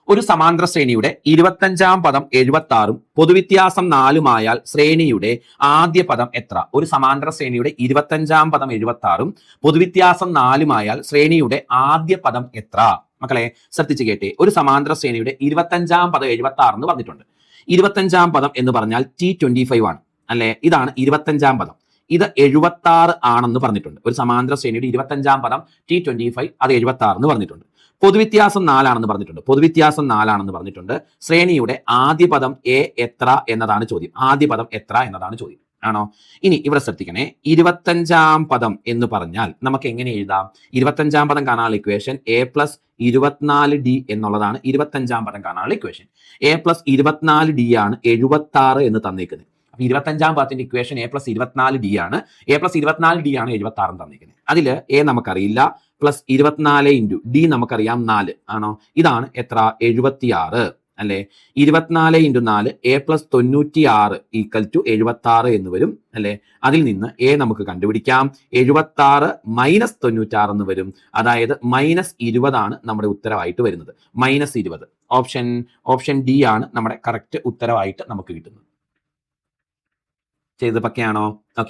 ഒരു സമാന്തര ശ്രേണിയുടെ 25-ാം പദം 76-ഉം പൊതുവ്യത്യാസം 4-ഉമായാൽ ശ്രേണിയുടെ ആദ്യ പദം എത്ര? ഒരു സമാന്തര ശ്രേണിയുടെ 25-ാം പദം 76-ഉം പൊതുവ്യത്യാസം 4-ഉമായാൽ ശ്രേണിയുടെ ആദ്യ പദം എത്ര? മക്കളെ ശ്രദ്ധിച്ചു കേട്ടെ. ഒരു സമാന്തര ശ്രേണിയുടെ 25-ാം പദം 76 എന്ന് പറഞ്ഞിട്ടുണ്ട്. 25-ാം പദം എന്ന് പറഞ്ഞാൽ T25 ആണ് അല്ലെ? ഇതാണ് 25-ാം പദം. ഇത് 76 ആണെന്ന് പറഞ്ഞിട്ടുണ്ട്. ഒരു സമാന്തര ശ്രേണിയുടെ 25-ാം പദം T25, അത് 76 എന്ന് പറഞ്ഞിട്ടുണ്ട്. പൊതുവ്യത്യാസം 4 ആണെന്ന് പറഞ്ഞിട്ടുണ്ട്. പൊതുവ്യത്യാസം 4 ആണെന്ന് പറഞ്ഞിട്ടുണ്ട്. ശ്രേണിയുടെ ആദ്യ പദം എ എത്ര എന്നതാണ് ചോദ്യം. ആദ്യ പദം എത്ര എന്നതാണ് ചോദ്യം. ആണോ? ഇനി ഇവിടെ ശ്രദ്ധിക്കണേ. 25-ാം പദം എന്ന് പറഞ്ഞാൽ നമുക്ക് എങ്ങനെ എഴുതാം? 25-ാം പദം കാണാനുള്ള ഇക്വേഷൻ A+24D എന്നുള്ളതാണ് 25-ാം പദം കാണാനുള്ള ഇക്വേഷൻ. A+24D ആണ് 76 എന്ന് തന്നിരിക്കുന്നത്. അപ്പൊ 25-ാം പദത്തിന്റെ ഇക്വേഷൻ A+24D ആണ്. A+24D ആണ് 76 എന്ന് തന്നിരിക്കുന്നത്. അതിൽ എ നമുക്കറിയില്ല, +24 × D നമുക്കറിയാം 4 ആണോ? ഇതാണ് എത്ര? 76 അല്ലെ? 24 × 4 A+96 = 76 എന്ന് വരും അല്ലെ? അതിൽ നിന്ന് എ നമുക്ക് കണ്ടുപിടിക്കാം. 76 - 96 എന്ന് വരും. അതായത് -20 ആണ് നമ്മുടെ ഉത്തരവായിട്ട് വരുന്നത്. -20. ഓപ്ഷൻ ഡി ആണ് നമ്മുടെ കറക്റ്റ് ഉത്തരവായിട്ട് നമുക്ക് കിട്ടുന്നത്. ചെയ്ത് പക്കയാണോ? ഓക്കെ.